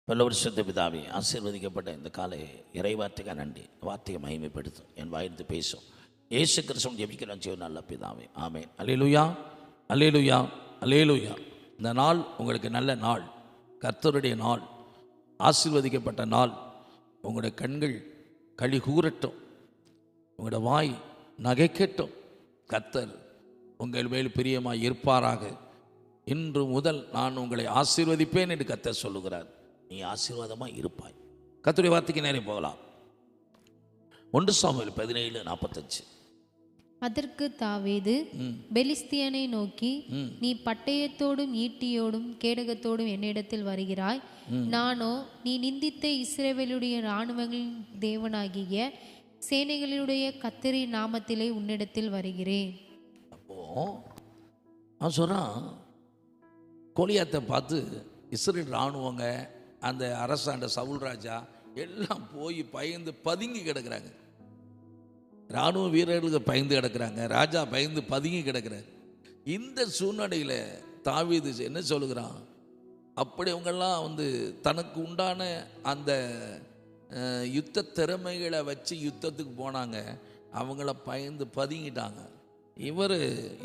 பல்லவரிசத்த பிதாவே, ஆசீர்வதிக்கப்பட்ட இந்த காலை இறைவார்த்தைக்கு நன்றி. வார்த்தையை மகிமைப்படுத்தும், என் வாய்ந்து பேசும். ஏசு கிறிஸ்துவின் ஜெபிக்கிறோம் ஜீவன் நல்ல பிதாவே, ஆமென். அல்லேலூயா, அல்லேலூயா, அல்லேலூயா. இந்த நாள் உங்களுக்கு நல்ல நாள், கர்த்தருடைய நாள், ஆசீர்வதிக்கப்பட்ட நாள். உங்களுடைய கண்கள் களி கூறட்டும், உங்களுடைய வாய் நகைக்கட்டும். கர்த்தர் உங்கள் மேல் பிரியமாய் இருப்பாராக. இன்று முதல் நான் உங்களை ஆசீர்வதிப்பேன் என்று கர்த்தர் சொல்லுகிறார். நீ ஆசீர்வாதமாக இருப்பாய். கர்த்தருடைய வார்த்தைக்கு நேரம் போகலாம். 1 சாமுவேல் 17:45. அதற்கு தாவீது பெலிஸ்தியனை நோக்கி, நீ பட்டயத்தோடும் ஈட்டியோடும் கேடகத்தோடும் என்னிடத்தில் வருகிறாய், நானோ நீ நிந்தித்த இஸ்ரவேலுடைய இராணுவங்களின் தேவனாகிய சேனைகளுடைய கர்த்தரின் நாமத்திலே உன்னிடத்தில் வருகிறேன். அப்போ அவன் சொல்றான், கோலியாத்தை பார்த்து இஸ்ரேல் இராணுவங்க, அந்த அரசாண்ட சவுல் ராஜா எல்லாம் போய் பயந்து பதுங்கி கிடக்கிறாங்க. இராணுவ வீரர்களுக்கு பயந்து கிடக்கிறாங்க, ராஜா பயந்து பதுங்கி கிடக்கிறார். இந்த சூழ்நிலையில் தாவீது என்ன சொல்லுகிறான், அப்படி அவங்கெல்லாம் தனக்கு உண்டான அந்த யுத்த திறமைகளை வச்சு யுத்தத்துக்கு போனாங்க, அவங்கள பயந்து பதுங்கிட்டாங்க. இவர்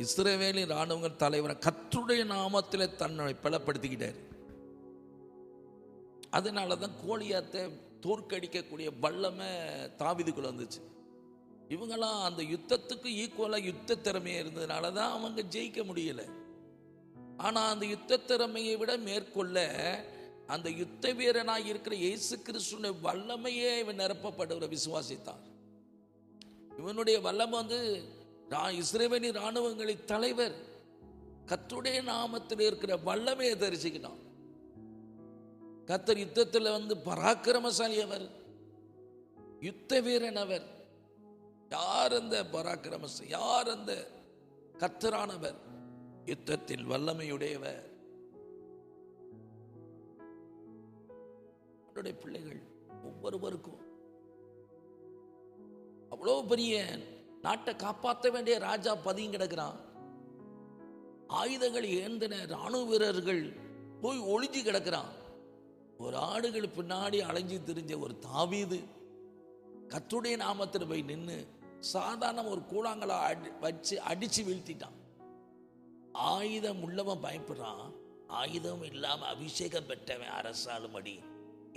இஸ்ரவேலின் இராணுவங்கள் தலைவர் கர்த்தருடைய நாமத்தில் தன்னை பலப்படுத்திக்கிட்டார். அதனால தான் கோலியாத்தை தோற்கடிக்கக்கூடிய வல்லமை தாவீதுக்குள்ள வந்துச்சு. இவங்கெல்லாம் அந்த யுத்தத்துக்கு ஈக்குவலாக யுத்த திறமையாக இருந்ததுனால தான் அவங்க ஜெயிக்க முடியல. ஆனால் அந்த யுத்த திறமையை விட மேற்கொள்ள அந்த யுத்த வீரனாக இருக்கிற இயேசு கிறிஸ்துவினுடைய வல்லமையே இவன் நிரப்பப்படுகிற விசுவாசித்தான். இவனுடைய வல்லமை இஸ்ரவேலின் இராணுவங்களின் தலைவர் கர்த்தருடைய நாமத்தில் இருக்கிற வல்லமையை தரிசிக்கிட்டான். கர்த்தர் யுத்தத்தில் பராக்கிரமசாலி அவர், யுத்த வீரன் அவர். யார் அந்த பராக்கிரமசாலி? யார் அந்த கர்த்தரானவர்? யுத்தத்தில் வல்லமையுடையவர். அவருடைய பிள்ளைகள் ஒவ்வொருவருக்கும் அவ்வளோ பெரிய நாட்டை காப்பாற்ற வேண்டிய ராஜா பதுங்கி கிடக்கிறான். ஆயுதங்கள் ஏந்தின இராணுவ வீரர்கள் போய் ஒளிஞ்சு கிடக்கிறான். ஒரு ஆடுகள் பின்னாடி அலைஞ்சு திரிஞ்ச ஒரு தாவீது கர்த்தருடைய நாமத்தில் போய் நின்று சாதாரண ஒரு கூழாங்கலை வச்சு அடிச்சு வீழ்த்திட்டான். ஆயுதம் உள்ளவன் பயப்படுறான், ஆயுதம் இல்லாம அபிஷேகம் பெற்றவன் அரசாலும் அடி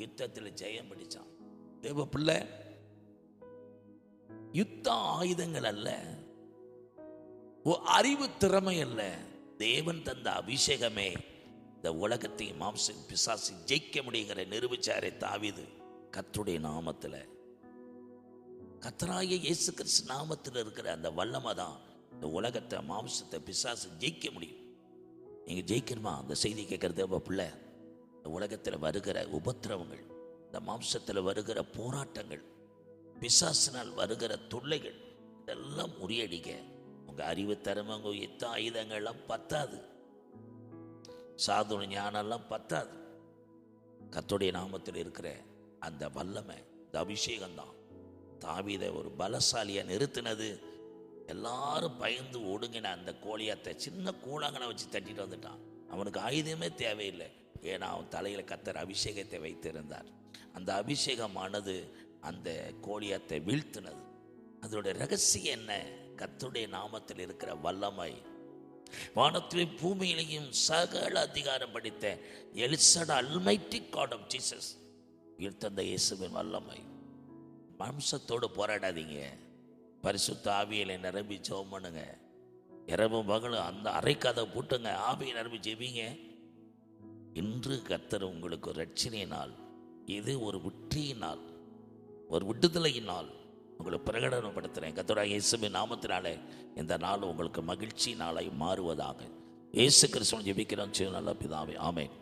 யுத்தத்தில் ஜெயம் பிடிச்சான். தேவ பிள்ளை, யுத்த ஆயுதங்கள் அல்ல, அறிவு திறமை அல்ல, தேவன் தந்த அபிஷேகமே இந்த உலகத்தையும் மாம்சம் பிசாசு ஜெயிக்க முடியுங்கிற நிரூபிச்சாரே தாவீது. கர்த்தருடைய நாமத்தில், கர்த்தராகிய இயேசு கிறிஸ்து நாமத்தில் இருக்கிற அந்த வல்லமை தான் இந்த உலகத்தை மாம்சத்தை பிசாசு ஜெயிக்க முடியும். நீங்கள் ஜெயிக்கணுமா? அந்த செய்தி கேட்குறது பிள்ளை. இந்த உலகத்தில் வருகிற உபத்திரவங்கள், இந்த மாம்சத்தில் வருகிற போராட்டங்கள், பிசாசினால் வருகிற தொல்லைகள், இதெல்லாம் முறியடிக்க உங்கள் அறிவு திறமை, உங்கள் யுத்த ஆயுதங்கள்லாம் பத்தாது, சாதுண ஞானம்லாம் பத்தாது. கர்த்தருடைய நாமத்தில் இருக்கிற அந்த வல்லமை, இந்த அபிஷேகம்தான் தாவீதை ஒரு பலசாலியை நிறுத்தினது. எல்லாரும் பயந்து ஒடுங்கின அந்த கோலியாத்தை சின்ன கூழாங்கனை வச்சு தட்டிட்டு வந்துட்டான். அவனுக்கு ஆயுதமே தேவையில்லை, ஏன்னா அவன் தலையில் கர்த்தர் அபிஷேகத்தை வைத்திருந்தார். அந்த அபிஷேகமானது அந்த கோலியாத்தை வீழ்த்தினது. அதோட ரகசியம் என்ன? கர்த்தருடைய நாமத்தில் இருக்கிற வல்லமை. வானத்திலும் பூமியிலையும் சகல அதிகாரம் படித்த எலிசட அல்மைட்டி காட் ஆஃப் ஜீசஸ் உயிர்த்தந்த இயேசுவின் வல்லமை. மாம்சத்தோடு போராடாதீங்க, பரிசுத்த ஆவியில நிரம்பி ஜெபம் பண்ணுங்க. இரவும் பகலும் அந்த அரைக்காத பூட்டுங்க, ஆவியை நிரம்பி ஜெபிங்க. இன்று கர்த்தர் உங்களுக்கு ஒரு ரட்சணையினால், இது ஒரு வெற்றியினால், ஒரு விடுதலையினால் உங்களை பிரகடனப்படுத்துகிறேன். கர்த்தராகிய இயேசுவின் நாமத்தினாலே இந்த நாள் உங்களுக்கு மகிழ்ச்சி நாளை மாறுவதாக. இயேசு கிறிஸ்துவின் ஜெபிக்கிறோம் நல்ல பிதாவே, ஆமென்.